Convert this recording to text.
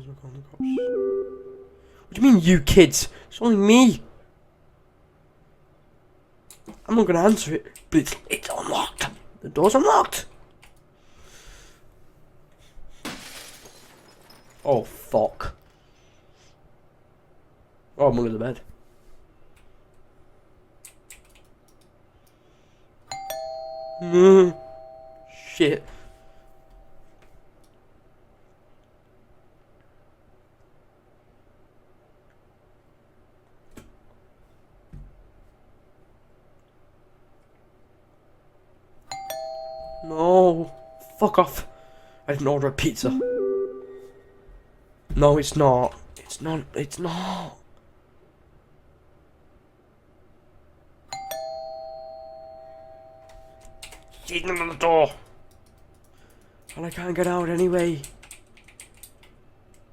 I'm calling the cops. What do you mean, you kids? It's only me. I'm not gonna answer it, but it's unlocked. The door's unlocked. Oh, fuck. Oh, I'm under the bed. Shit. No. Fuck off. I didn't order a pizza. No, it's not. It's not. It's not. She's on the door. And I can't get out anyway.